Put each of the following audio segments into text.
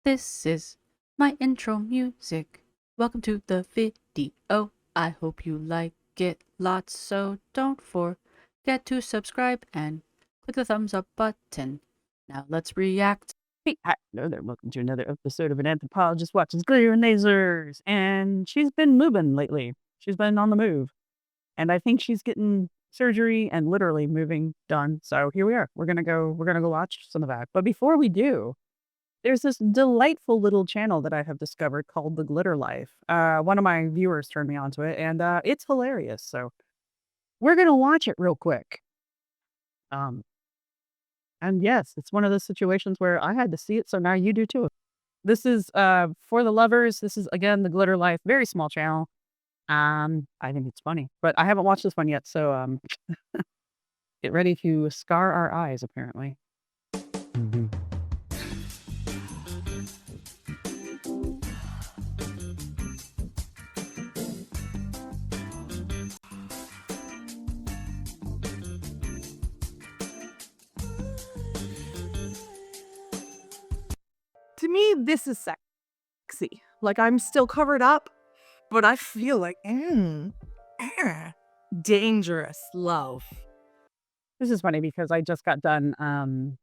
This is my intro music. Welcome to the video. I hope you like it lots, so don't forget to subscribe and click the thumbs up button. Now let's react. Hey, hello there. Welcome to another episode of An Anthropologist Watches Glitter and Lasers. And she's been moving lately. She's been on the move. And I think she's getting surgery and literally moving done. So here we are. We're gonna go watch some of that. But before we do, there's this delightful little channel that I have discovered called The Glitter Life. One of my viewers turned me onto it, and it's hilarious. So we're gonna watch it real quick. Um, and yes, it's one of those situations where I had to see it, so now you do too. This is for the lovers. This is again The Glitter Life, very small channel. I think it's funny, but I haven't watched this one yet, so get ready to scar our eyes, apparently. Mhm. To me, this is sexy. Like, I'm still covered up, but I feel like, dangerous love. This is funny because I just got done. I'm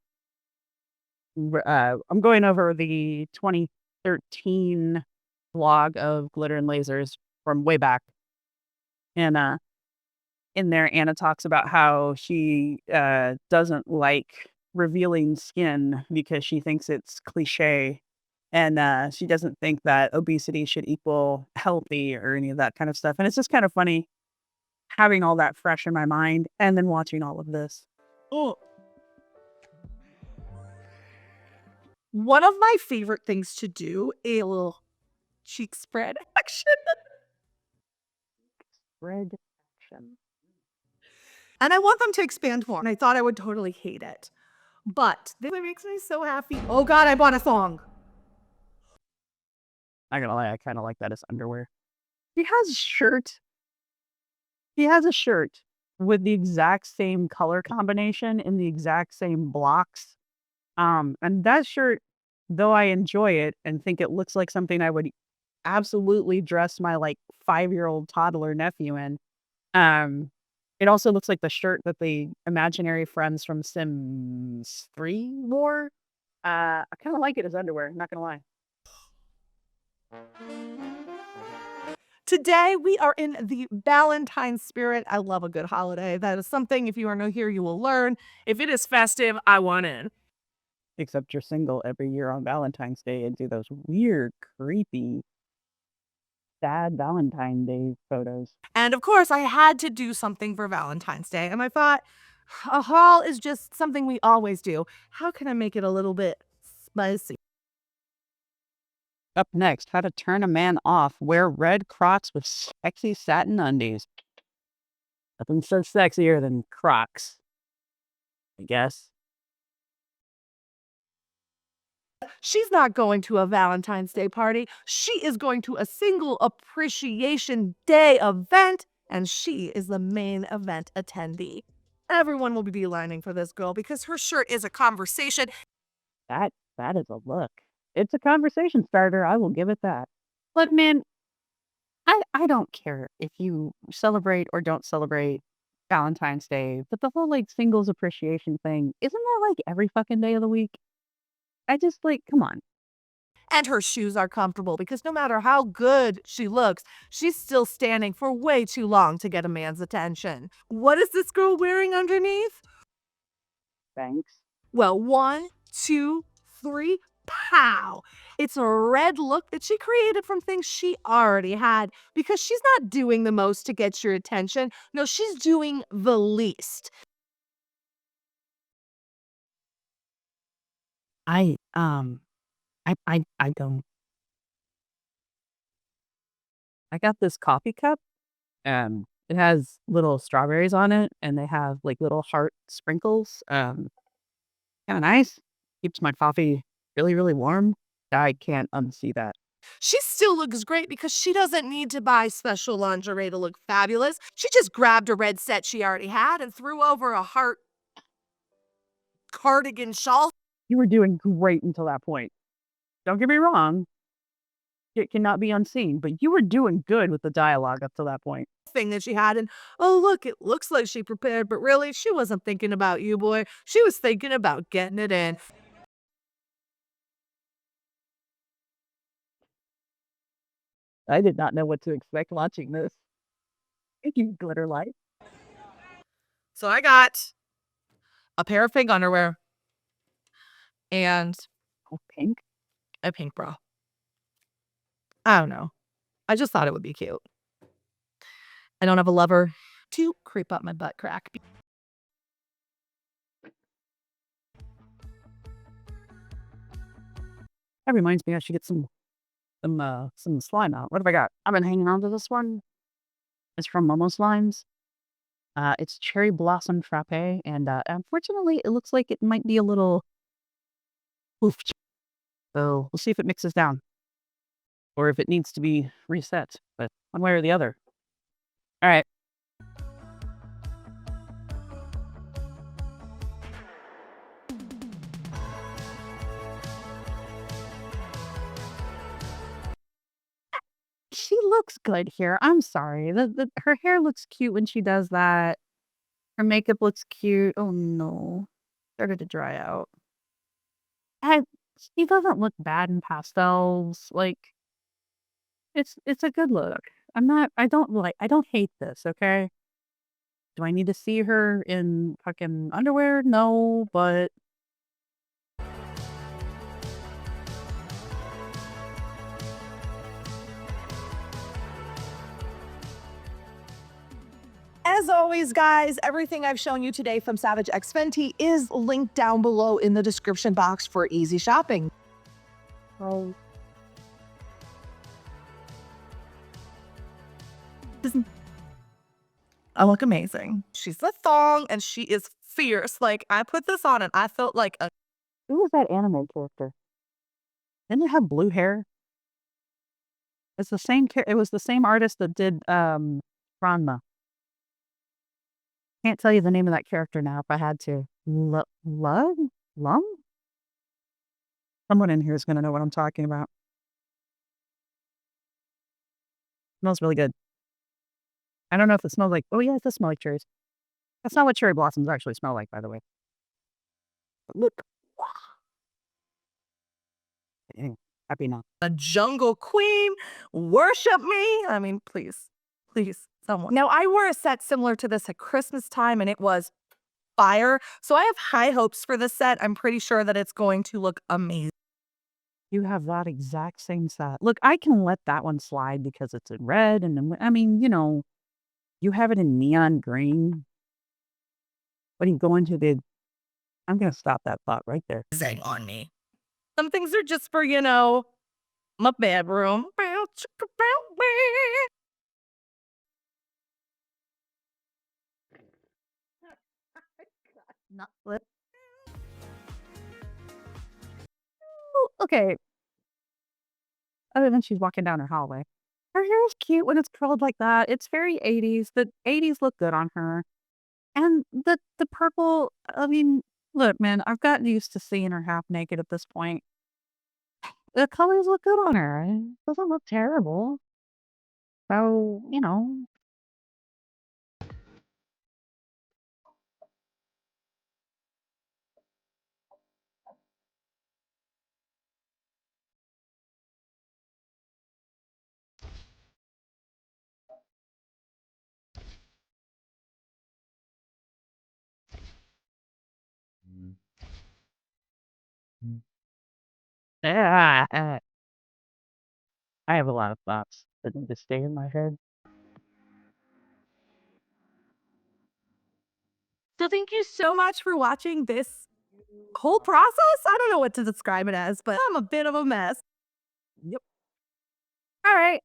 going over the 2013 vlog of Glitter and Lasers from way back, and in there, Anna talks about how she doesn't like revealing skin because she thinks it's cliche, and she doesn't think that obesity should equal healthy or any of that kind of stuff. And it's just kind of funny having all that fresh in my mind and then watching all of this. Oh. One of my favorite things to do, a little cheek spread action. Spread action. And I want them to expand more. And I thought I would totally hate it. But this makes me so happy. Oh God, I bought a thong. Not gonna lie, I kind of like that as underwear. He has a shirt. He has a shirt with the exact same color combination in the exact same blocks. And that shirt, though I enjoy it and think it looks like something I would absolutely dress my like 5-year-old toddler nephew in, it also looks like the shirt that the imaginary friends from Sims 3 wore. I kind of like it as underwear, not gonna lie. Today, we are in the Valentine spirit. I love a good holiday. That is something, if you are new here, you will learn. If it is festive, I want in. Except you're single every year on Valentine's Day and do those weird, creepy, sad Valentine Day photos. And of course, I had to do something for Valentine's Day. And I thought, a haul is just something we always do. How can I make it a little bit spicy? Up next, how to turn a man off. Wear red Crocs with sexy satin undies. Nothing so sexier than Crocs, I guess. She's not going to a Valentine's Day party. She is going to a single appreciation day event, and she is the main event attendee. Everyone will be lining for this girl because her shirt is a conversation. That is a look. It's a conversation starter. I will give it that. But man, I don't care if you celebrate or don't celebrate Valentine's Day, but the whole like singles appreciation thing, isn't that like every fucking day of the week? I just like, come on. And her shoes are comfortable because no matter how good she looks, she's still standing for way too long to get a man's attention. What is this girl wearing underneath? Thanks. Well, 1, 2, 3, pow! It's a red look that she created from things she already had because she's not doing the most to get your attention. No, she's doing the least. I don't. I got this coffee cup. It has little strawberries on it, and they have like little heart sprinkles. Kind of nice. Keeps my coffee really, really warm. I can't unsee that. She still looks great because she doesn't need to buy special lingerie to look fabulous. She just grabbed a red set she already had and threw over a heart cardigan shawl. You were doing great until that point. Don't get me wrong. It cannot be unseen, but you were doing good with the dialogue up to that point. Thing that she had, and oh look, it looks like she prepared, but really she wasn't thinking about you, boy. She was thinking about getting it in. I did not know what to expect watching this. Thank you, Glitter Light. So I got a pair of pink underwear and Oh, pink. a pink bra. I don't know. I just thought it would be cute. I don't have a lover to creep up my butt crack. That reminds me, I should get some slime out. What have I got? I've been hanging on to this one. It's from Momo Slimes. It's Cherry Blossom Frappe, and unfortunately, it looks like it might be a little oofed. So we'll see if it mixes down, or if it needs to be reset. But one way or the other. All right. She looks good here. I'm sorry. Her hair looks cute when she does that. Her makeup looks cute. Oh no. Started to dry out. And she doesn't look bad in pastels. Like it's a good look. I don't hate this, okay? Do I need to see her in fucking underwear? No, but As always, guys, everything I've shown you today from Savage X Fenty is linked down below in the description box for easy shopping. oh, I look amazing. She's a thong and she is fierce. Like, I put this on and I felt like a who was that anime character? Didn't it have blue hair? It's the same it was the same artist that did Ranma. Can't tell you the name of that character now if I had to. Lum? Someone in here is going to know what I'm talking about. Smells really good. I don't know if it smells like, oh yeah, it does smell like cherries. That's not what cherry blossoms actually smell like, by the way. But look. Anyway, happy now. a jungle queen. Worship me. I mean, please, someone. Now, I wore a set similar to this at Christmas time and it was fire. So I have high hopes for this set. I'm pretty sure that it's going to look amazing. You have that exact same set. Look, I can let that one slide because it's in red. And then, I mean, you have it in neon green. What are you going to the... I'm going to stop that thought right there. On me. Some things are just for, my bedroom. Not flip. Okay. Other than she's walking down her hallway. Her hair is cute when it's curled like that. It's very 80s. The 80s look good on her. And the purple, I mean, look, man, I've gotten used to seeing her half naked at this point. The colors look good on her. It doesn't look Mm. terrible. So, ah, I have a lot of thoughts that need to stay in my head. So thank you so much for watching this whole process. I don't know what to describe it as, but I'm a bit of a mess. Yep. All right.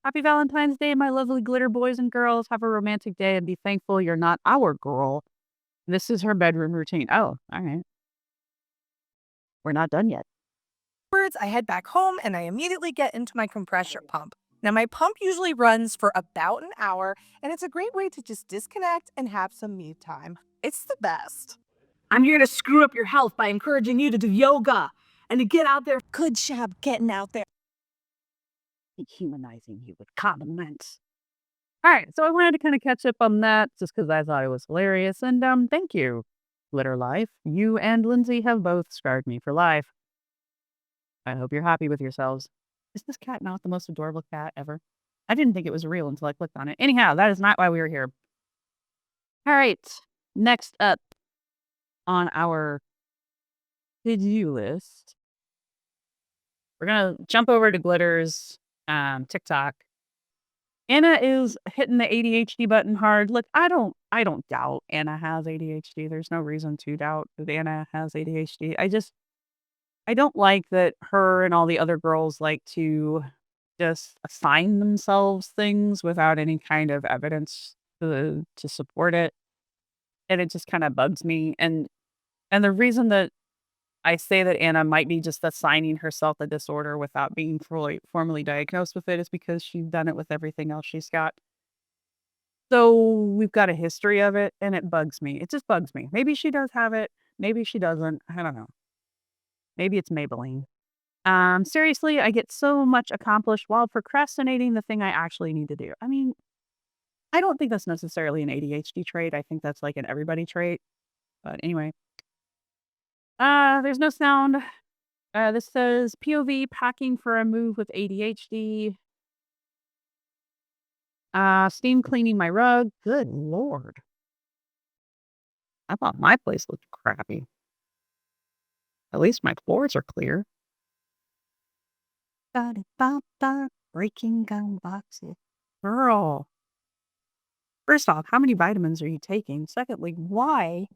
Happy Valentine's Day, my lovely glitter boys and girls. Have a romantic day and be thankful you're not our girl. This is her bedroom routine. Oh, all right. We're not done yet. Afterwards, I head back home and I immediately get into my compressor pump. Now, my pump usually runs for about an hour, and it's a great way to just disconnect and have some me time. It's the best. I'm here to screw up your health by encouraging you to do yoga and to get out there. Good job getting out there. Dehumanizing you with compliments. All right, so I wanted to kind of catch up on that just because I thought it was hilarious. And thank you, Glitter Life. You and Lindsay have both scarred me for life. I hope you're happy with yourselves. Is this cat not the most adorable cat ever? I didn't think it was real until I clicked on it. Anyhow, that is not why we were here. All right, next up on our to-do list, we're gonna jump over to Glitter's TikTok. Anna is hitting the ADHD button hard. Look, I don't doubt Anna has ADHD. There's no reason to doubt that Anna has ADHD. I don't like that her and all the other girls like to just assign themselves things without any kind of evidence to support it. And it just kind of bugs me. And the reason that I say that Anna might be just assigning herself a disorder without being formally diagnosed with it is because she's done it with everything else she's got. So we've got a history of it, and it bugs me. It just bugs me. Maybe she does have it. Maybe she doesn't. I don't know. Maybe it's Maybelline. Seriously, I get so much accomplished while procrastinating the thing I actually need to do. I mean, I don't think that's necessarily an ADHD trait. I think that's like an everybody trait. But anyway, there's no sound. This says POV packing for a move with ADHD. Steam cleaning my rug. Good lord. I thought my place looked crappy. At least my floors are clear. Breaking down boxes. Girl. First off, how many vitamins are you taking? Secondly, why?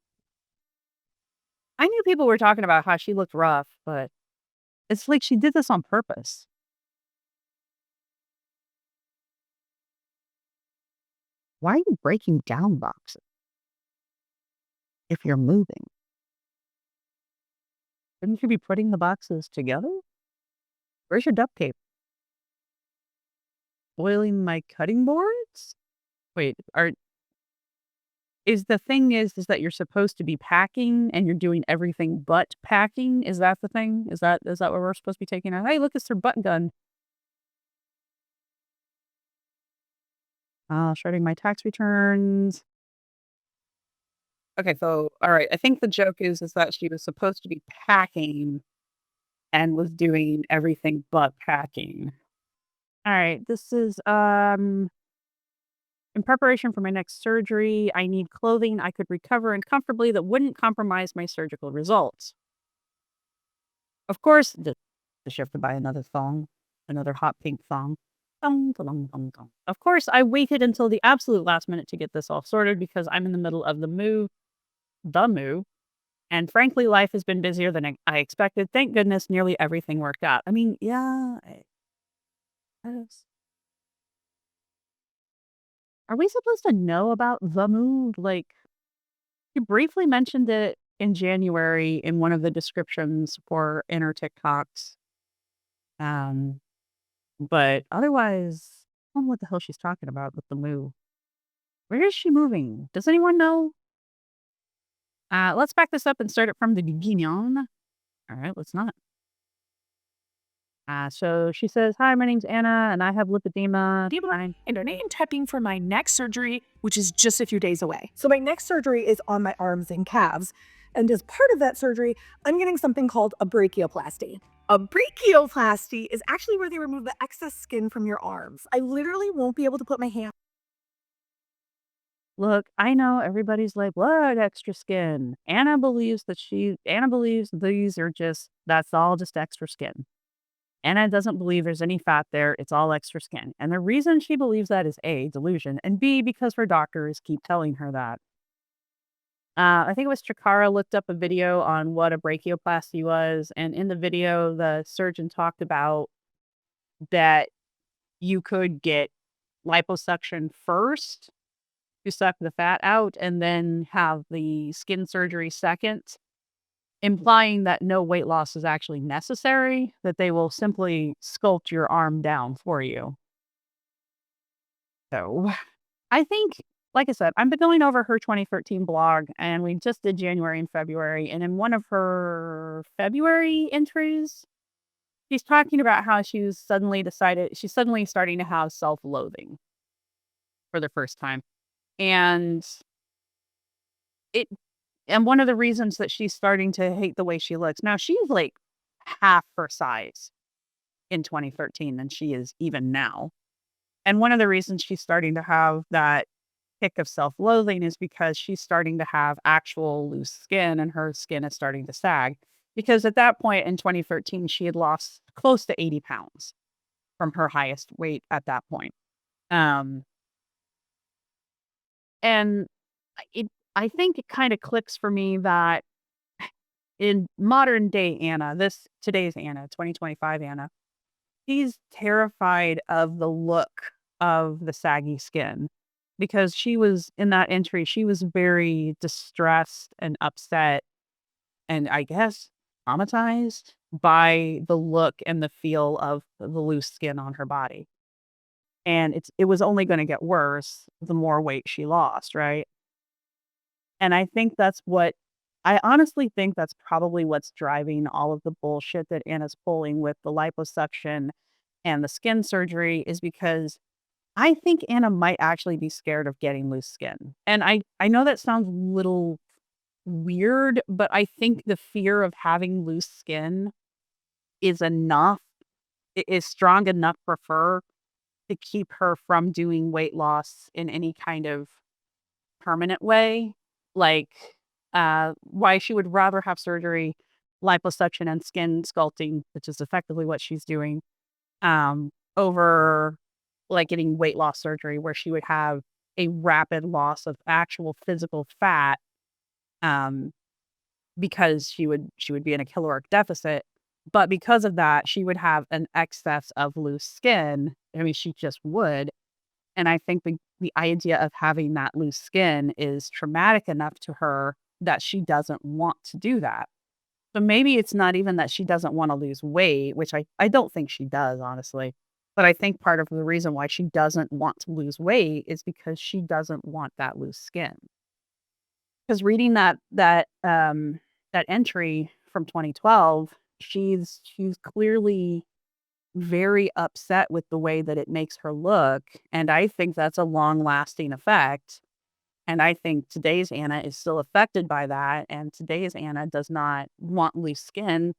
I knew people were talking about how she looked rough, but it's like she did this on purpose. Why are you breaking down boxes if you're moving? Shouldn't you be putting the boxes together? Where's your duct tape? Boiling my cutting boards? Wait, is the thing is that you're supposed to be packing and you're doing everything but packing? Is that the thing? Is that what we're supposed to be taking out? Hey, look, it's their button gun. Shredding my tax returns. Okay, so all right. I think the joke is that she was supposed to be packing and was doing everything but packing. All right, this is in preparation for my next surgery. I need clothing I could recover in comfortably that wouldn't compromise my surgical results. Of course, does she have to buy another thong, another hot pink thong? Dong, dong, dong, dong. Of course, I waited until the absolute last minute to get this all sorted because I'm in the middle of the move. And frankly, life has been busier than I expected. Thank goodness nearly everything worked out. I mean, yeah. Are we supposed to know about the move? Like, you briefly mentioned it in January in one of the descriptions for inner TikToks. But otherwise, I don't know what the hell she's talking about with the move. Where is she moving? Does anyone know? Let's back this up and start it from the beginning. All right, let's not. So she says, "Hi, my name's Anna, and I have lipedema. And I am prepping for my next surgery, which is just a few days away. So my next surgery is on my arms and calves. And as part of that surgery, I'm getting something called a brachioplasty. A brachioplasty is actually where they remove the excess skin from your arms. I literally won't be able to put my hand. Look, I know everybody's like, what extra skin? Anna believes these are that's all just extra skin. Anna doesn't believe there's any fat there. It's all extra skin. And the reason she believes that is A, delusion, and B, because her doctors keep telling her that. I think it was Chikara looked up a video on what a brachioplasty was. And in the video, the surgeon talked about that you could get liposuction first to suck the fat out and then have the skin surgery second, implying that no weight loss is actually necessary, that they will simply sculpt your arm down for you. So I think like I said, I've been going over her 2013 blog, and we just did January and February. And in one of her February entries, she's talking about how she's suddenly starting to have self-loathing for the first time. And it and one of the reasons that she's starting to hate the way she looks. Now, she's like half her size in 2013 than she is even now. And one of the reasons she's starting to have that kick of self-loathing is because she's starting to have actual loose skin, and her skin is starting to sag. Because at that point in 2013, she had lost close to 80 pounds from her highest weight at that point. Um, and I think it kind of clicks for me that in modern day Anna, today's Anna, 2025 Anna, she's terrified of the look of the saggy skin, because she was in that entry, she was very distressed and upset, and I guess traumatized by the look and the feel of the loose skin on her body. And it was only going to get worse the more weight she lost, right? And I honestly think that's probably what's driving all of the bullshit that Anna's pulling with the liposuction and the skin surgery, is because I think Anna might actually be scared of getting loose skin. And I know that sounds a little weird, but I think the fear of having loose skin is strong enough for her to keep her from doing weight loss in any kind of permanent way. Like, why she would rather have surgery, liposuction, and skin sculpting, which is effectively what she's doing, over like getting weight loss surgery, where she would have a rapid loss of actual physical fat, um, because she would be in a caloric deficit. But because of that, she would have an excess of loose skin. I mean, she just would. And I think the idea of having that loose skin is traumatic enough to her that she doesn't want to do that. So maybe it's not even that she doesn't want to lose weight, which I don't think she does, honestly. But I think part of the reason why she doesn't want to lose weight is because she doesn't want that loose skin. Because reading that entry from 2012, she's clearly very upset with the way that it makes her look, and I think that's a long-lasting effect. And I think today's Anna is still affected by that, and today's Anna does not want loose skin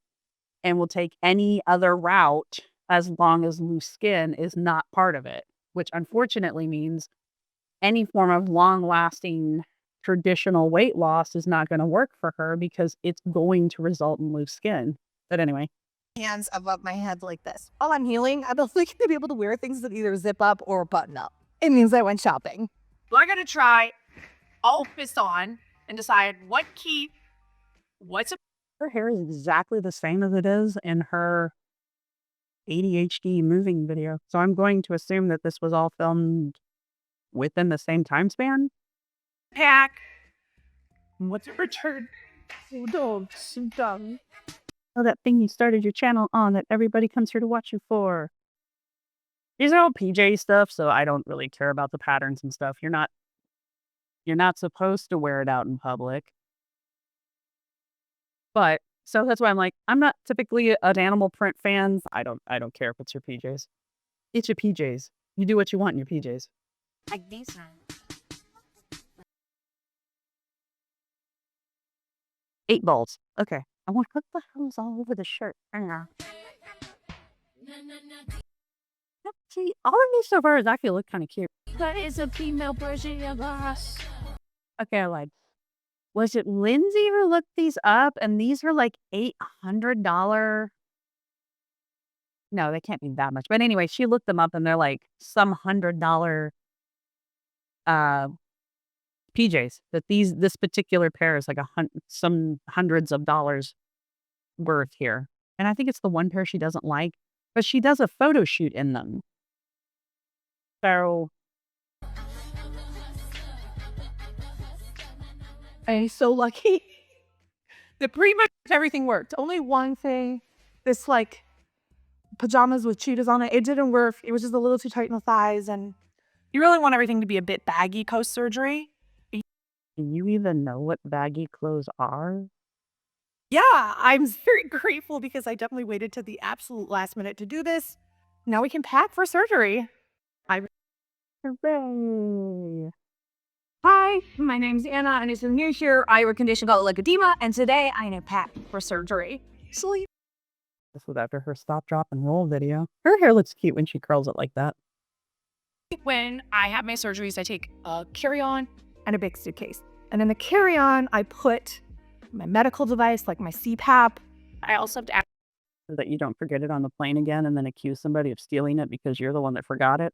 and will take any other route as long as loose skin is not part of it, which unfortunately means any form of long-lasting traditional weight loss is not going to work for her, because it's going to result in loose skin. But anyway, Hands above my head like this. While I'm healing, I'm also going to be able to wear things that either zip up or button up. It means I went shopping. We're going to try all this on and decide what's her hair is exactly the same as it is in her ADHD moving video. So I'm going to assume that this was all filmed within the same time span. pack, what's a return. So dumb. Oh, that thing you started your channel on that everybody comes here to watch you for. These are all PJ stuff, so I don't really care about the patterns and stuff. You're not supposed to wear it out in public. But so that's why I'm like, I'm not typically an animal print fan. I don't care if it's your PJs. It's your PJs. You do what you want in your PJs. Like these ones. 8 balls. Okay. I want what the hell is all over the shirt? I don't know. Yep, see, all of these so far actually look kind of cute. That is a female version of us. Okay, I lied. Was it Lindsay who looked these up? And these were like $800. No, they can't be that much. But anyway, she looked them up, and they're like some $100 PJs. That this particular pair is like some hundreds of dollars worth here. And I think it's the one pair she doesn't like, but she does a photo shoot in them. So I'm so lucky that pretty much everything worked. Only one thing, this like pajamas with cheetahs on it, it didn't work. It was just a little too tight in the thighs, and You really want everything to be a bit baggy post-surgery. Do you even know what baggy clothes are? Yeah, I'm very grateful because I definitely waited to the absolute last minute to do this. Now we can pack for surgery. Hooray! Hi, my name's Anna, and as a new here, I have a condition called lipedema, and today I am packed for surgery. Sleep. This was after her stop, drop, and roll video. Her hair looks cute when she curls it like that. When I have my surgeries, I take a carry-on and a big suitcase. And in the carry-on, I put my medical device, like my CPAP. I also have to ask So that you don't forget it on the plane again and then accuse somebody of stealing it because you're the one that forgot it.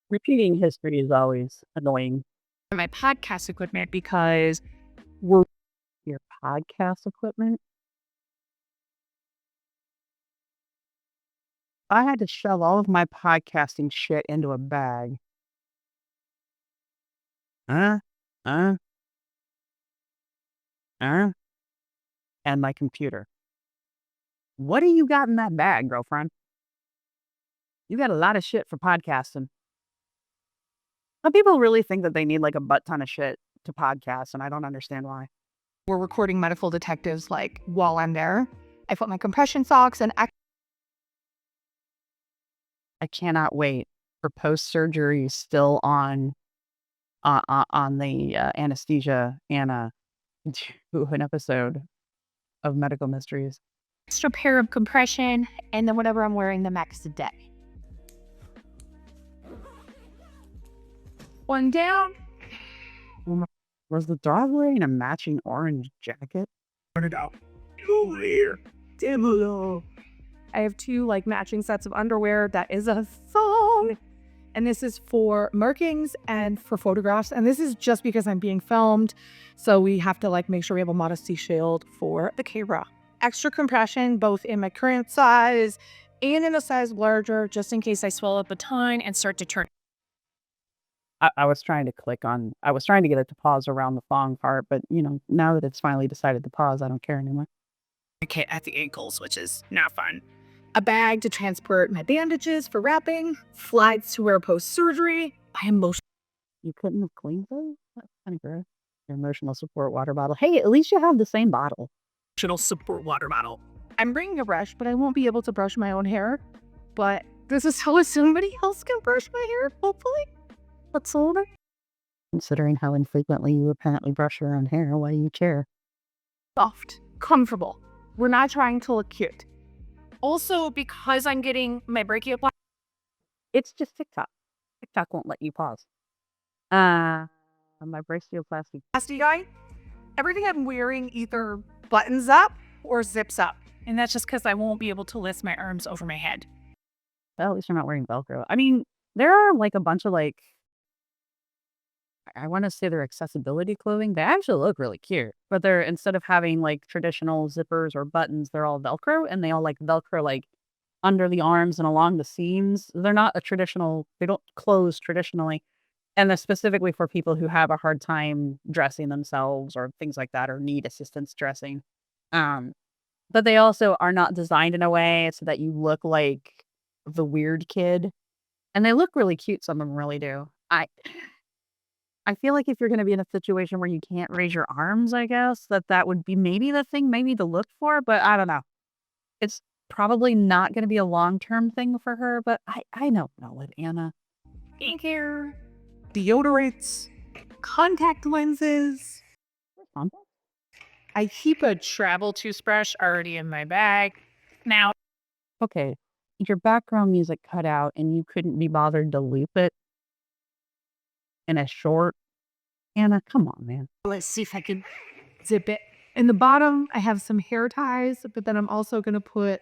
Repeating history is always annoying. my podcast equipment because Your podcast equipment? I had to shove all of my podcasting shit into a bag. Uh, uh, and my computer. What do you got in that bag, girlfriend? You got a lot of shit for podcasting. Some people really think that they need like a butt ton of shit to podcast, and I don't understand why. we're recording medical detectives like while I'm there. I put my compression socks and I cannot wait for post-surgery still on the anesthesia Anna do an episode of Medical Mysteries. Extra pair of compression, and then whatever I'm wearing the next day. One down. Was the dog wearing a matching orange jacket? Turn it out. Over here. Devil. I have two like matching sets of underwear. That is a thong. And this is for markings and for photographs. And this is just because I'm being filmed. So we have to like make sure we have a modesty shield for the camera. Extra compression, both in my current size and in a size larger, just in case I swell up a ton and start to turn. I was trying to I was trying to get it to pause around the thong part, but now that it's finally decided to pause, I don't care anymore. Okay, at the ankles, which is not fun. A bag to transport my bandages for wrapping, slides to wear post-surgery, my emotional You couldn't have cleaned those? That's kind of gross. Your emotional support water bottle. Hey, at least you have the same bottle. support water bottle. I'm bringing a brush, but I won't be able to brush my own hair. But this is how somebody else can brush my hair, hopefully. Let's hold it. Considering how infrequently you apparently brush your own hair, why you care? Soft, comfortable. We're not trying to look cute. Also, because I'm getting my brachioplasty. It's just TikTok. TikTok won't let you pause. My brachioplasty. Guy, everything I'm wearing either buttons up or zips up. And that's just because I won't be able to lift my arms over my head. Well, at least you're not wearing Velcro. I mean, there are like a bunch of I want to say they're accessibility clothing. They actually look really cute, but they're instead of having like traditional zippers or buttons, they're all Velcro and they all like Velcro like under the arms and along the seams. They're not they don't close traditionally. And they're specifically for people who have a hard time dressing themselves or things like that or need assistance dressing. But they also are not designed in a way so that you look like the weird kid. And they look really cute. Some of them really do. I feel like if you're going to be in a situation where you can't raise your arms, I guess, that would be maybe the thing maybe to look for, but I don't know. It's probably not going to be a long-term thing for her, but I don't know it, Anna. Skincare, deodorants, contact lenses. I keep a travel toothbrush already in my bag. Now, Okay, your background music cut out and you couldn't be bothered to loop it in a short. Anna, come on, man. let's see if I can zip it. In the bottom, I have some hair ties, but then I'm also going to put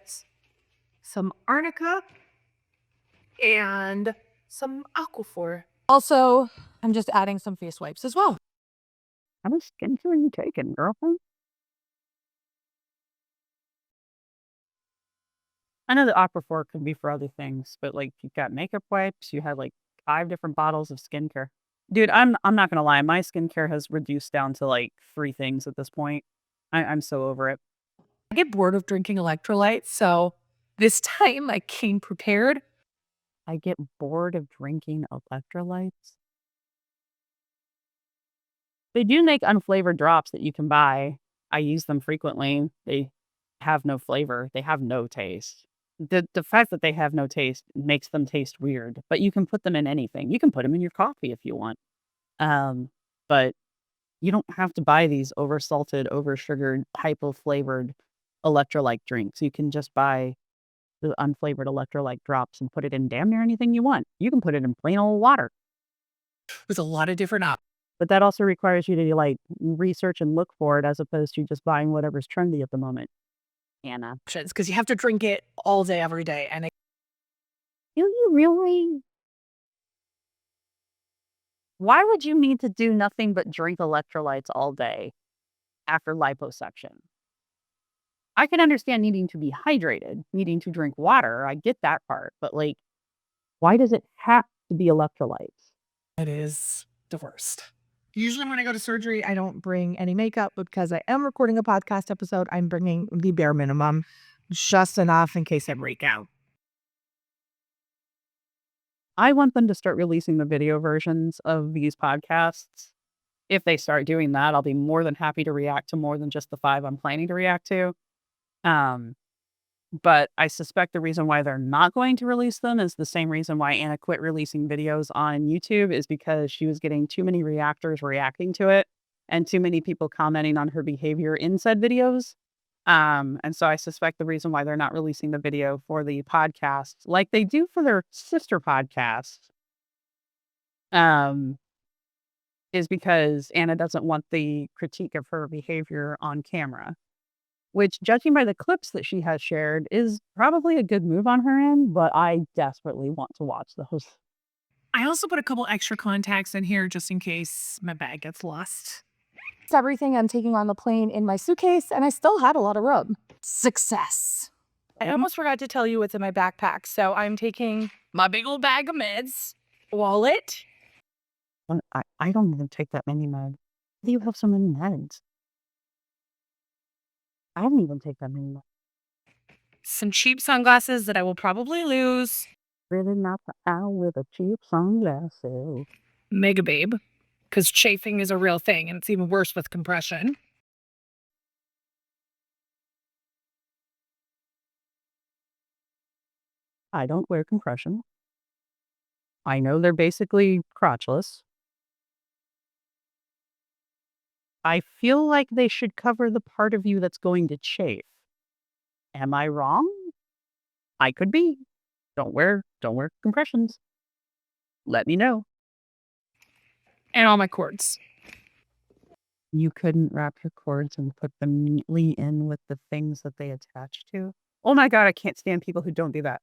some arnica and some aquaphor. Also, I'm just adding some face wipes as well. How much skincare are you taking, girlfriend? I know the Aquaphor can be for other things, but like you've got makeup wipes, you have like 5 different bottles of skincare. Dude, I'm not gonna lie, my skincare has reduced down to like 3 things at this point. I'm so over it. I get bored of drinking electrolytes, so This time I came prepared. I get bored of drinking electrolytes. They do make unflavored drops that you can buy. I use them frequently. They have no flavor. They have no taste. The fact that they have no taste makes them taste weird, but you can put them in anything. You can put them in your coffee if you want. But you don't have to buy these oversalted, oversugared, hypo-flavored electrolyte drinks. You can just buy the unflavored electrolyte drops and put it in damn near anything you want. You can put it in plain old water. With a lot of different But that also requires you to like research and look for it as opposed to just buying whatever's trendy at the moment. Anna. options because you have to drink it all day, every day. And Do you really? Why would you need to do nothing but drink electrolytes all day after liposuction? I can understand needing to be hydrated, needing to drink water. I get that part. But like, why does it have to be electrolytes? it is the worst. Usually when I go to surgery, I don't bring any makeup, but because I am recording a podcast episode, I'm bringing the bare minimum, just enough in case I break out. I want them to start releasing the video versions of these podcasts. If they start doing that, I'll be more than happy to react to more than just the 5 I'm planning to react to. But I suspect the reason why they're not going to release them is the same reason why Anna quit releasing videos on YouTube, is because she was getting too many reactors reacting to it and too many people commenting on her behavior in said videos. And so I suspect the reason why they're not releasing the video for the podcast like they do for their sister podcast is because Anna doesn't want the critique of her behavior on camera, which, judging by the clips that she has shared, is probably a good move on her end, but I desperately want to watch those. I also put a couple extra contacts in here just in case my bag gets lost. It's everything I'm taking on the plane in my suitcase, and I still had a lot of room. Success. I almost forgot to tell you what's in my backpack. So I'm taking My big old bag of meds. wallet. I don't even take that many meds. How do you have so many meds? I don't even take that many meds. Some cheap sunglasses that I will probably lose. Really not the owl with a cheap sunglasses. Mega Babe. Because chafing is a real thing and it's even worse with compression. I don't wear compression. I know they're basically crotchless. I feel like they should cover the part of you that's going to chafe. Am I wrong? I could be. Don't wear compressions. Let me know. And all my cords. You couldn't wrap your cords and put them neatly in with the things that they attach to? Oh my God, I can't stand people who don't do that.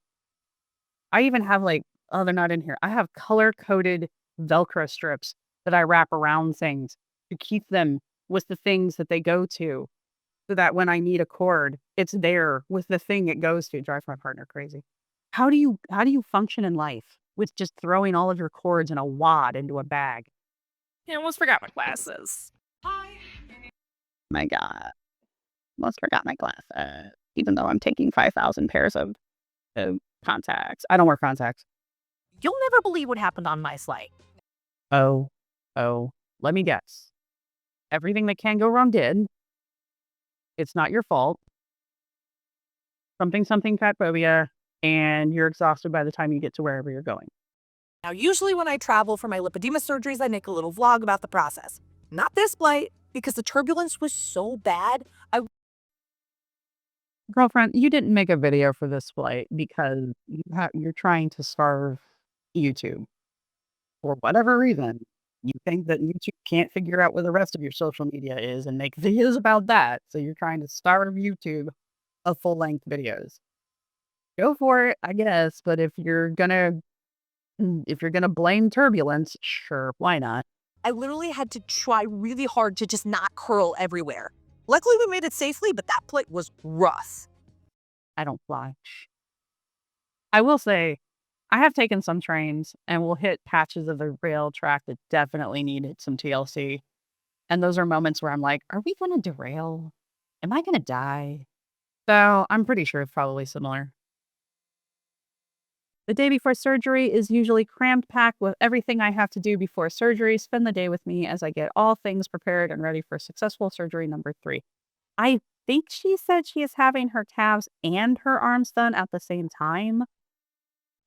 I even have they're not in here. I have color-coded Velcro strips that I wrap around things to keep them with the things that they go to, so that when I need a cord, it's there with the thing it goes to. It drives my partner crazy. How do you function in life with just throwing all of your cords in a wad into a bag? I almost forgot my glasses. My God. Almost forgot my glasses. Even though I'm taking 5,000 pairs of contacts. I don't wear contacts. You'll never believe what happened on my flight. Oh, let me guess. Everything that can go wrong did. It's not your fault. Something fat phobia, and you're exhausted by the time you get to wherever you're going. Now, usually when I travel for my lipedema surgeries, I make a little vlog about the process. Not this flight, because the turbulence was so bad. Girlfriend, you didn't make a video for this flight because you're trying to starve YouTube. For whatever reason, you think that YouTube can't figure out what the rest of your social media is and make videos about that. So you're trying to starve YouTube of full-length videos. Go for it, I guess. But if you're gonna blame turbulence, sure, why not? I literally had to try really hard to just not curl everywhere. Luckily, we made it safely, but that flight was rough. I don't fly. I will say, I have taken some trains and will hit patches of the rail track that definitely needed some TLC. And those are moments where I'm like, are we going to derail? Am I going to die? So I'm pretty sure it's probably similar. The day before surgery is usually crammed packed with everything I have to do before surgery. Spend the day with me as I get all things prepared and ready for successful surgery number 3. I think she said she is having her calves and her arms done at the same time.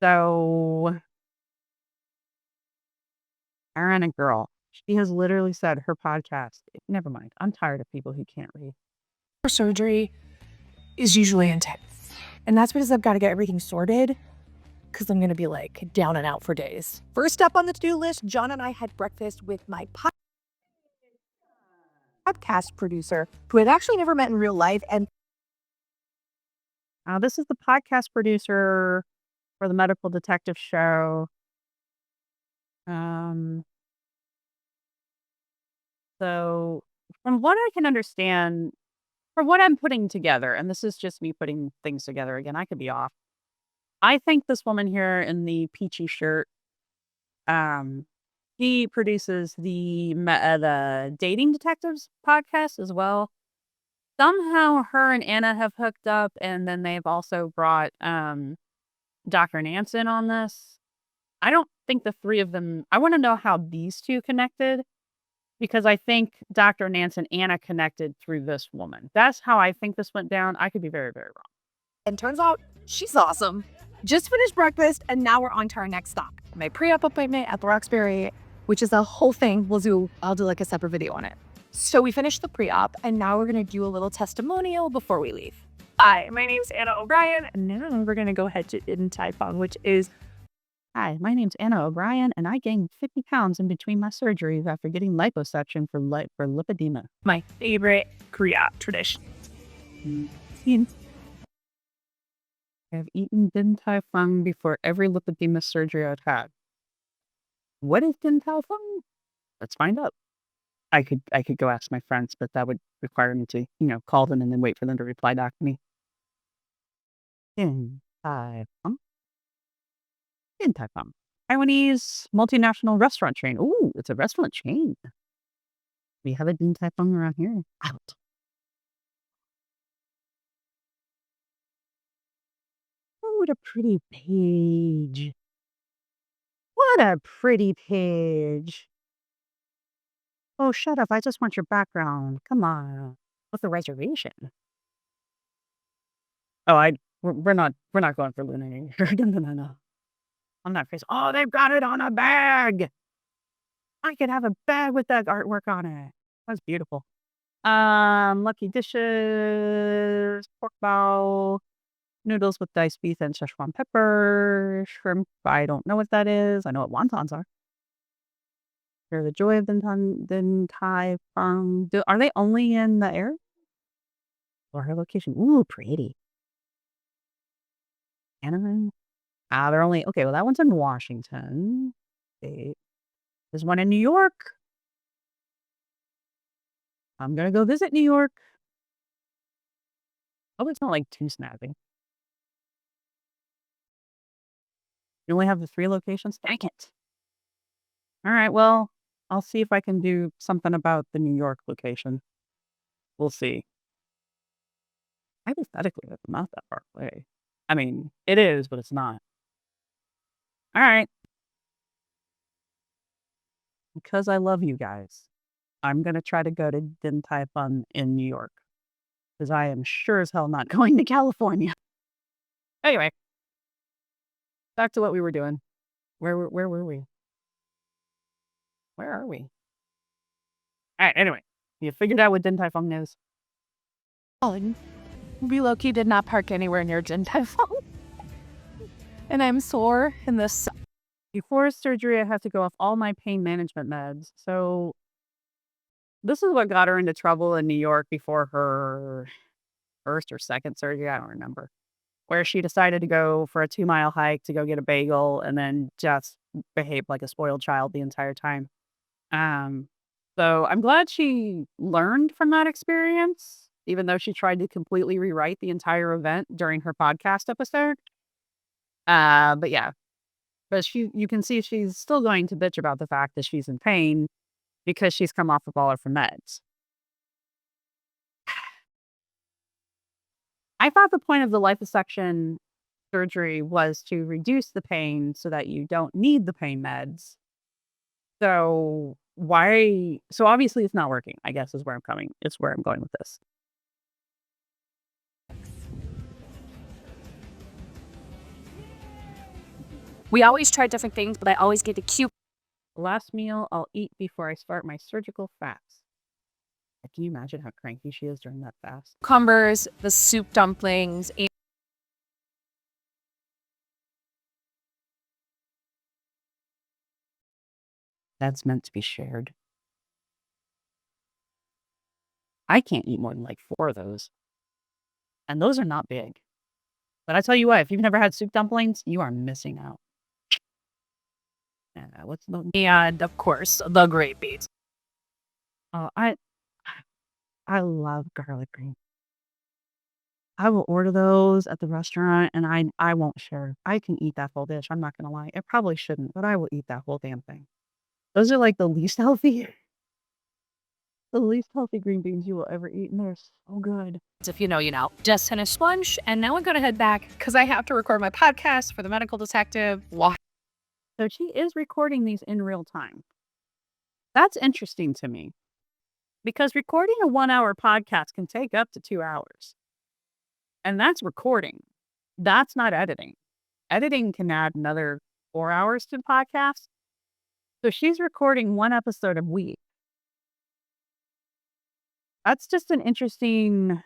So, Aaron and girl, she has literally said her podcast. Never mind. I'm tired of people who can't read. Surgery is usually intense. And that's because I've got to get everything sorted because I'm going to be like down and out for days. First up on the to-do list, John and I had breakfast with my podcast producer, who I'd actually never met in real life. And This is the podcast producer for the medical detective show. So from what I can understand, from what I'm putting together, and this is just me putting things together again, I could be off. I think this woman here in the peachy shirt, she produces the Dating Detectives podcast as well. Somehow her and Anna have hooked up, and then they've also brought Dr. Nansen on this. I don't think the three of them, I want to know how these two connected, because I think Dr. Nansen and Anna connected through this woman. That's how I think this went down. I could be very, very wrong. And turns out she's awesome. Just finished breakfast, and now we're on to our next stop. My pre-op appointment at the Roxbury, which is a whole thing. I'll do like a separate video on it. So we finished the pre-op, and now we're gonna do a little testimonial before we leave. Hi, my name's Anna O'Brien, and now we're going to go head to Din Tai Fung, which is Hi, my name's Anna O'Brien, and I gained 50 pounds in between my surgeries after getting liposuction for lipedema. my favorite Korea tradition. I have eaten Din Tai Fung before every lipedema surgery I've had. What is Din Tai Fung? Let's find out. I could go ask my friends, but that would require me to, call them and then wait for them to reply back to me. Din Tai Fung. Din Tai Fung. Taiwanese multinational restaurant chain. Ooh, it's a restaurant chain. We have a Din Tai Fung around here. Out. Oh, what a pretty page. What a pretty page. Oh, shut up. I just want your background. Come on. With the reservation. Oh, we're not going for Luna here. No. I'm not crazy. Oh, they've got it on a bag. I could have a bag with that artwork on it. That's beautiful. Lucky dishes, pork bowl, noodles with diced beef and Szechuan pepper, shrimp. I don't know what that is. I know what wontons are. They're the joy of Din Tai Fung. Are they only in the air? Or her location? Ooh, pretty. Anaheim. They're only okay. Well, that one's in Washington State. There's one in New York. I'm gonna go visit New York. Oh, it's not like too snazzy. You only have the 3 locations? Dang it. All right, well, I'll see if I can do something about the New York location. We'll see. Hypothetically, that's not that far away. I mean, it is, but it's not. All right. Because I love you guys, I'm going to try to go to Din Tai Fung in New York. Because I am sure as hell not going to California. Anyway. Back to what we were doing. Where were we? Where are we? All right, anyway. You figured out what Din Tai Fung is? We low-key did not park anywhere near Jin Tai Fung. And I'm sore in this. Before surgery, I have to go off all my pain management meds. So this is what got her into trouble in New York before her first or second surgery. I don't remember. Where she decided to go for a 2-mile hike to go get a bagel and then just behave like a spoiled child the entire time. So I'm glad she learned from that experience, even though she tried to completely rewrite the entire event during her podcast episode. But yeah. But you can see she's still going to bitch about the fact that she's in pain because she's come off of all of her meds. I thought the point of the liposuction surgery was to reduce the pain so that you don't need the pain meds. So why? So obviously it's not working, I guess is where I'm going with this. We always try different things, but I always get the cute Last meal I'll eat before I start my surgical fast. Can you imagine how cranky she is during that fast? cucumbers, the soup dumplings, and That's meant to be shared. I can't eat more than like 4 of those. And those are not big. But I tell you what, if you've never had soup dumplings, you are missing out. What's the and of course the grape beets. Oh, I love garlic green. I will order those at the restaurant and I won't share. I can eat that whole dish. I'm not gonna lie. I probably shouldn't, but I will eat that whole damn thing. Those are like the least healthy green beans you will ever eat, and they're so good. If you know, you know. Just finished lunch, and now I'm gonna head back because I have to record my podcast for the medical detective. So she is recording these in real time. That's interesting to me because recording a 1-hour podcast can take up to 2 hours. And that's recording. That's not editing. Editing can add another 4 hours to the podcast. So she's recording 1 episode a week. That's just an interesting.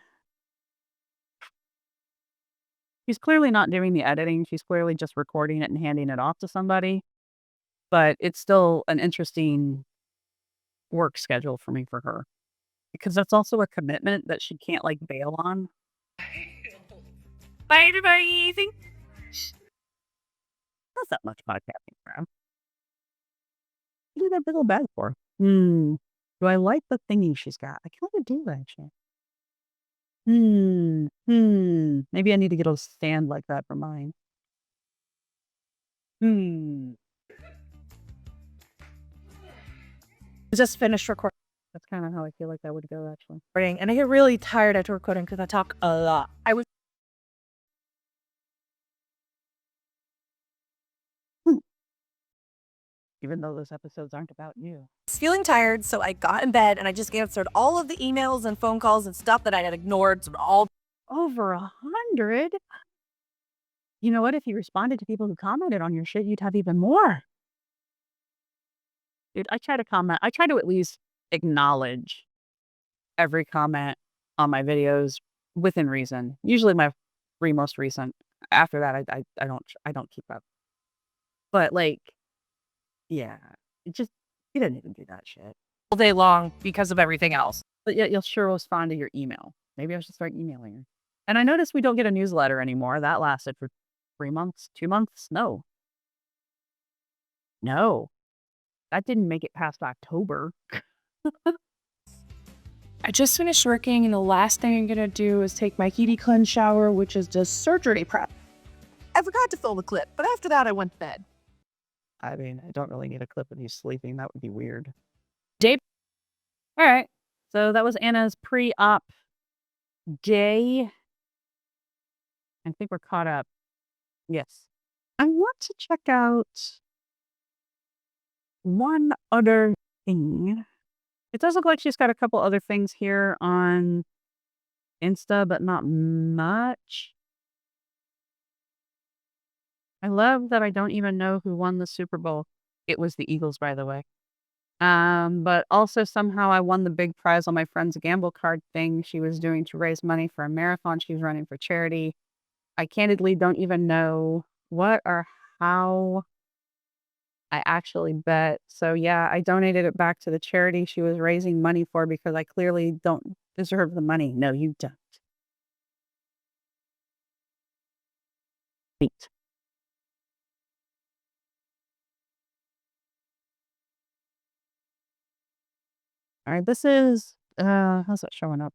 She's clearly not doing the editing. She's clearly just recording it and handing it off to somebody. But it's still an interesting work schedule for me for her. Because that's also a commitment that she can't like bail on. Bye, everybody. That's that much podcasting for him. What do that big old bag for? Do I like the thingy she's got? I kind of do actually. Maybe I need to get a stand like that for mine. Just finished recording, That's kind of how I feel like that would go actually. and I get really tired after recording because I talk a lot. I was Even though those episodes aren't about you. feeling tired, so I got in bed and I just answered all of the emails and phone calls and stuff that I had ignored all. Over 100? You know what? If you responded to people who commented on your shit, you'd have even more. Dude, I try to comment. I try to at least acknowledge every comment on my videos within reason. Usually my 3 most recent. After that, I don't keep up. But like, yeah, you didn't even do that shit. All day long because of everything else. But yet you'll sure respond to your email. Maybe I should start emailing her. And I noticed we don't get a newsletter anymore. That lasted for 3 months, 2 months. No. That didn't make it past October. I just finished working, and the last thing I'm gonna do is take my heaty cleanse shower, which is just surgery prep. I forgot to fill the clip, but after that, I went to bed. I mean, I don't really need a clip of you sleeping. That would be weird. Jade. All right. So that was Anna's pre-op day. I think we're caught up. Yes. I want to check out one other thing. It does look like she's got a couple other things here on Insta, but not much. I love that I don't even know who won the Super Bowl. It was the Eagles, by the way. But also somehow I won the big prize on my friend's gamble card thing she was doing to raise money for a marathon she was running for charity. I candidly don't even know what or how I actually bet. So yeah, I donated it back to the charity she was raising money for because I clearly don't deserve the money. No, you don't. Neat. All right, this is, how's that showing up?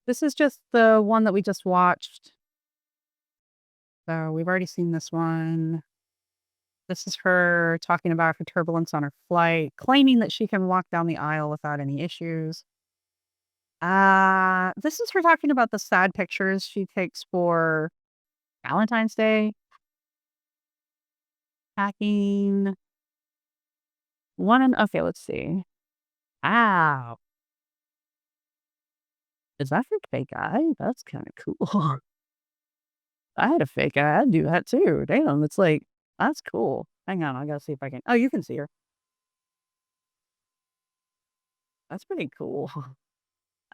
This is just the one that we just watched. So we've already seen this one. This is her talking about her turbulence on her flight, claiming that she can walk down the aisle without any issues. This is her talking about the sad pictures she takes for Valentine's Day. Packing. Okay, let's see. Wow. Is that her fake eye? That's kind of cool. I had a fake eye. I'd do that too. Damn, it's like, that's cool. Hang on, I gotta see if I can. Oh, you can see her. That's pretty cool.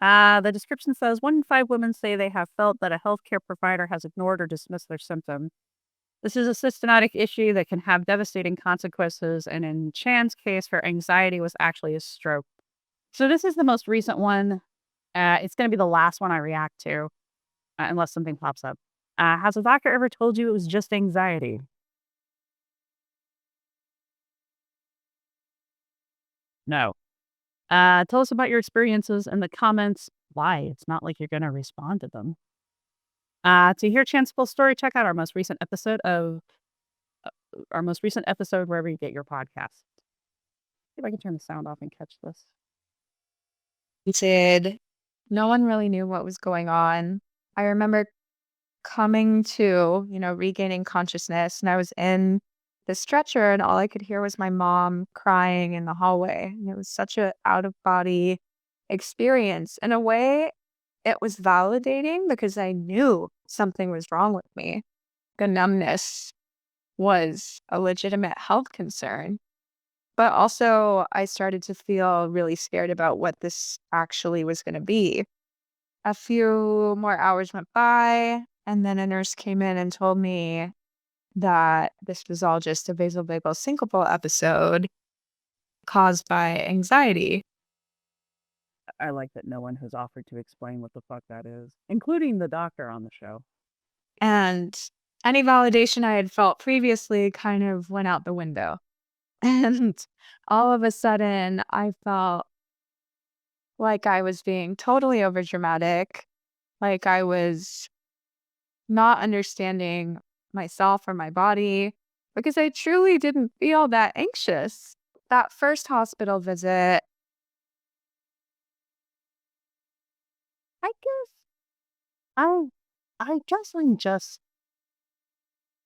The description says 1 in 5 women say they have felt that a healthcare provider has ignored or dismissed their symptom. This is a systematic issue that can have devastating consequences, and in Chan's case, her anxiety was actually a stroke. So this is the most recent one. It's going to be the last one I react to, unless something pops up. Has a doctor ever told you it was just anxiety? No. Tell us about your experiences in the comments. Why? It's not like you're going to respond to them. To hear Chan's full story, check out our most recent episode wherever you get your podcast. See if I can turn the sound off and catch this. No one really knew what was going on. I remember coming to, regaining consciousness, and I was in the stretcher, and all I could hear was my mom crying in the hallway. And it was such a out of body experience. In a way, it was validating because I knew something was wrong with me. The numbness was a legitimate health concern. But also, I started to feel really scared about what this actually was going to be. A few more hours went by, and then a nurse came in and told me that this was all just a vasovagal syncopal episode caused by anxiety. I like that no one has offered to explain what the fuck that is, including the doctor on the show. And any validation I had felt previously kind of went out the window. And all of a sudden, I felt like I was being totally overdramatic, like I was not understanding myself or my body, because I truly didn't feel that anxious. That first hospital visit, I guess I guess I'm just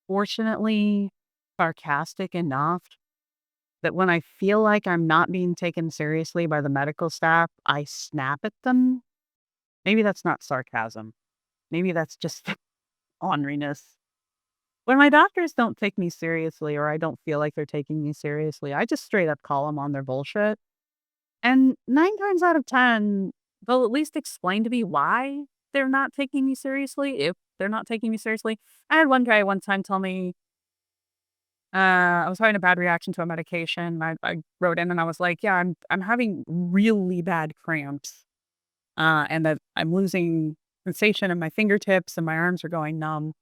fortunately sarcastic enough that when I feel like I'm not being taken seriously by the medical staff, I snap at them. Maybe that's not sarcasm. Maybe that's just orneriness. When my doctors don't take me seriously or I don't feel like they're taking me seriously, I just straight up call them on their bullshit. And 9 times out of 10, they'll at least explain to me why they're not taking me seriously, if they're not taking me seriously. I had one guy one time tell me I was having a bad reaction to a medication. I wrote in and I was like, yeah, I'm having really bad cramps. And that I'm losing sensation in my fingertips and my arms are going numb.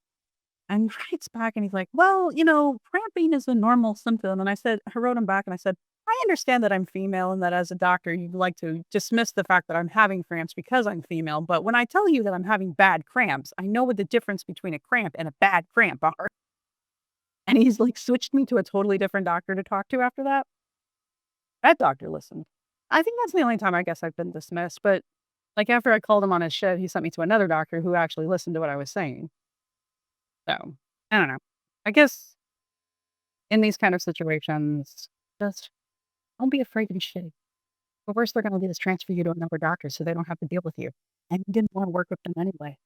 And he writes back and he's like, well, cramping is a normal symptom. And I wrote him back and I said, I understand that I'm female and that as a doctor, you'd like to dismiss the fact that I'm having cramps because I'm female. But when I tell you that I'm having bad cramps, I know what the difference between a cramp and a bad cramp are. And he's like switched me to a totally different doctor to talk to after that. That doctor listened. I think that's the only time I guess I've been dismissed. But like after I called him on his shit, he sent me to another doctor who actually listened to what I was saying. So I don't know. I guess in these kind of situations, just don't be afraid to be shitty. The worst they're going to do is transfer you to another doctor so they don't have to deal with you. And you didn't want to work with them anyway.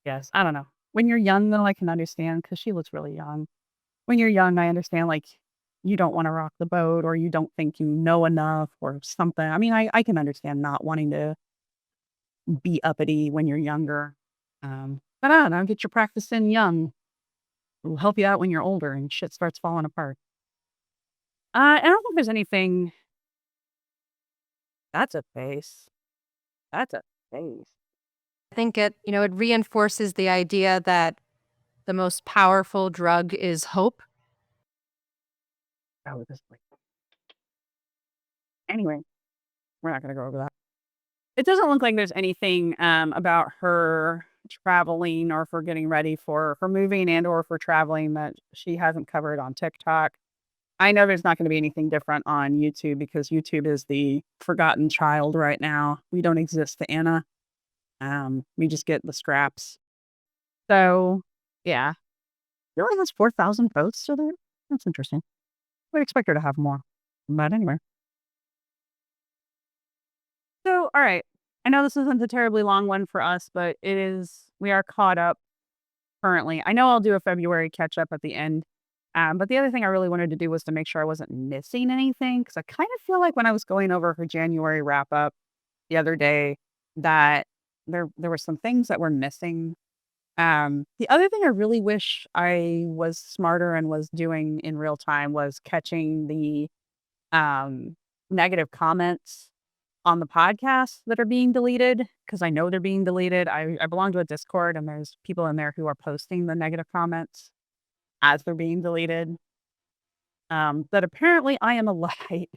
Yes, I don't know. When you're young, though, I can understand because she looks really young. When you're young, I understand like you don't want to rock the boat or you don't think you know enough or something. I mean, I can understand not wanting to be uppity when you're younger. But I don't know, get your practice in young. It'll help you out when you're older and shit starts falling apart. I don't think there's anything. That's a face. That's a face. I think it reinforces the idea that the most powerful drug is hope. Oh, anyway, we're not going to go over that. It doesn't look like there's anything about her traveling or for getting ready for moving and or for traveling that she hasn't covered on TikTok. I know there's not going to be anything different on YouTube because YouTube is the forgotten child right now. We don't exist to Anna. We just get the scraps. So, yeah. She only has 4,000 votes to there. That's interesting. Would expect her to have more. But anyway. So, all right. I know this isn't a terribly long one for us, but we are caught up currently. I know I'll do a February catch up at the end. But the other thing I really wanted to do was to make sure I wasn't missing anything because I kind of feel like when I was going over her January wrap up the other day that there were some things that were missing. The other thing I really wish I was smarter and was doing in real time was catching the negative comments on the podcasts that are being deleted because I know they're being deleted. I belong to a Discord and there's people in there who are posting the negative comments as they're being deleted. That apparently I am a light.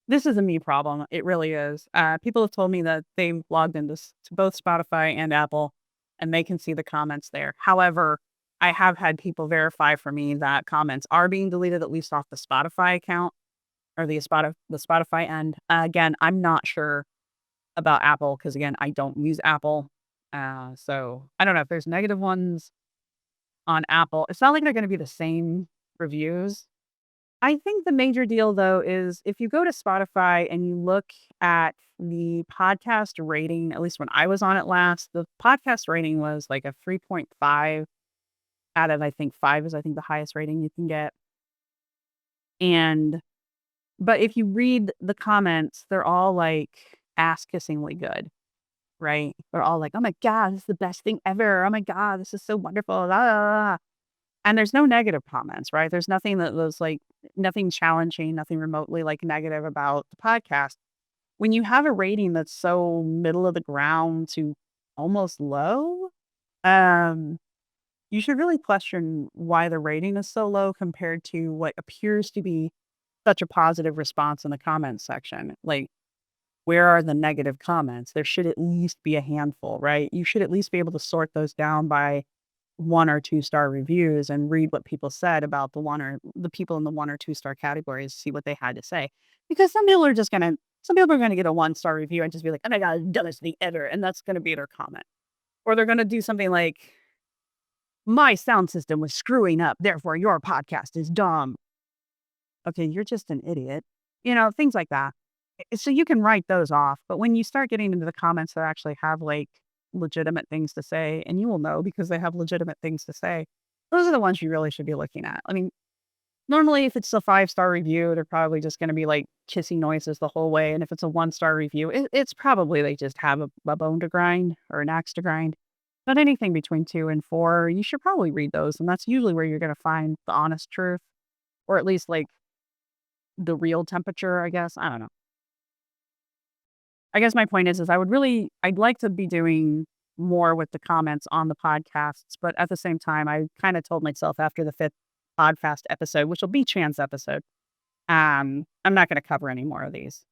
This is a me problem. It really is. People have told me that they've logged into to both Spotify and Apple and they can see the comments there. However, I have had people verify for me that comments are being deleted, at least off the Spotify account or the Spotify end. Again, I'm not sure about Apple because again, I don't use Apple. So I don't know if there's negative ones on Apple. It's not like they're going to be the same reviews. I think the major deal though is if you go to Spotify and you look at the podcast rating, at least when I was on it last, the podcast rating was like a 3.5 out of I think 5 is I think the highest rating you can get. But if you read the comments, they're all like ass kissingly good, right? They're all like, "Oh my god, this is the best thing ever. Oh my god, this is so wonderful." La, la, la, la." And there's no negative comments, right? There's nothing that was like nothing challenging, nothing remotely like negative about the podcast. When you have a rating that's so middle of the ground to almost low, um, you should really question why the rating is so low compared to what appears to be such a positive response in the comments section. Like, where are the negative comments? There should at least be a handful, right? You should at least be able to sort those down by 1 or 2-star reviews and read what people said about the people in the 1 or 2-star categories, see what they had to say. Because some people are gonna get a 1-star review and just be like, "Oh my god, dumbest thing ever," and that's gonna be their comment. Or they're gonna do something like, "My sound system was screwing up, therefore your podcast is dumb." Okay, you're just an idiot. Things like that. So you can write those off, but when you start getting into the comments that actually have like legitimate things to say, and you will know because they have legitimate things to say, those are the ones you really should be looking at. I mean, normally if it's a 5-star review, they're probably just going to be like kissing noises the whole way. And if it's a 1-star review, it's probably they just have a bone to grind or an axe to grind. But anything between 2 and 4, you should probably read those. And that's usually where you're going to find the honest truth, or at least like the real temperature, I guess. I don't know. I guess my point is I'd like to be doing more with the comments on the podcasts, but at the same time, I kind of told myself after the 5th podcast episode, which will be Chan's episode, I'm not going to cover any more of these.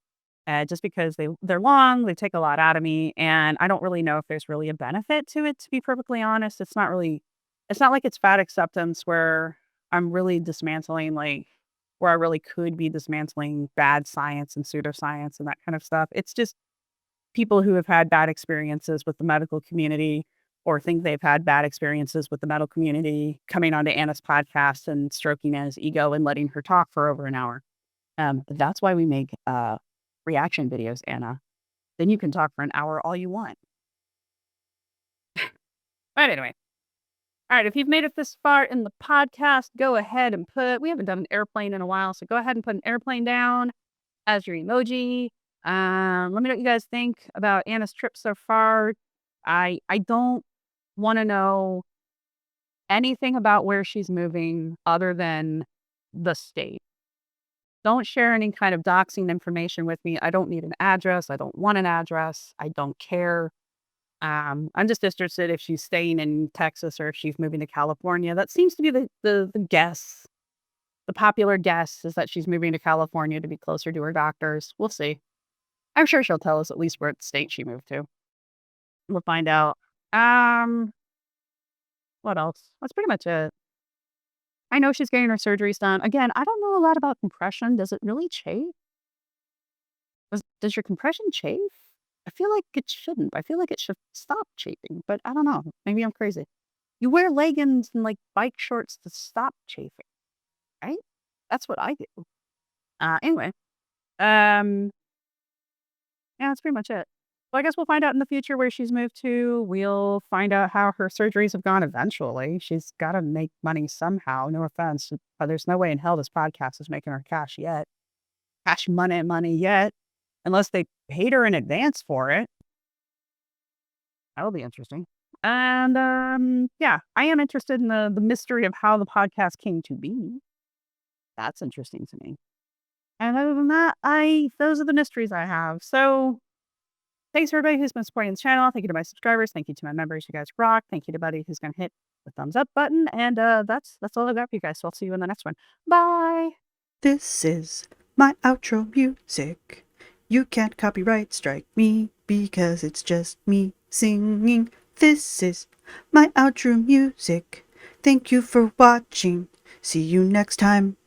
Just because they're long, they take a lot out of me, and I don't really know if there's really a benefit to it, to be perfectly honest. It's not like it's fat acceptance where I'm really dismantling, like, where I really could be dismantling bad science and pseudoscience and that kind of stuff. It's just people who have had bad experiences with the medical community or think they've had bad experiences with the medical community coming onto Anna's podcast and stroking Anna's ego and letting her talk for over an hour. That's why we make reaction videos, Anna. Then you can talk for an hour all you want. But anyway. All right, if you've made it this far in the podcast, go ahead and we haven't done an airplane in a while, so go ahead and put an airplane down as your emoji. Let me know what you guys think about Anna's trip so far. I don't want to know anything about where she's moving other than the state. Don't share any kind of doxing information with me. I don't need an address. I don't want an address. I don't care. I'm just interested if she's staying in Texas or if she's moving to California. That seems to be the guess. The popular guess is that she's moving to California to be closer to her doctors. We'll see. I'm sure she'll tell us at least what state she moved to. We'll find out. What else? That's pretty much it. I know she's getting her surgeries done. Again, I don't know a lot about compression. Does it really chafe? Does your compression chafe? I feel like it shouldn't. I feel like it should stop chafing, but I don't know. Maybe I'm crazy. You wear leggings and like bike shorts to stop chafing, right? That's what I do. Anyway, yeah, that's pretty much it. So I guess we'll find out in the future where she's moved to. We'll find out how her surgeries have gone eventually. She's got to make money somehow. No offense, but there's no way in hell this podcast is making her cash yet. Cash money yet. Unless they paid her in advance for it. That'll be interesting. And yeah, I am interested in the mystery of how the podcast came to be. That's interesting to me. And other than that, those are the mysteries I have. So thanks for everybody who's been supporting this channel. Thank you to my subscribers. Thank you to my members. You guys rock. Thank you to Buddy who's gonna hit the thumbs up button. And that's all I've got for you guys. So I'll see you in the next one. Bye. This is my outro music. You can't copyright strike me because it's just me singing. This is my outro music. Thank you for watching. See you next time.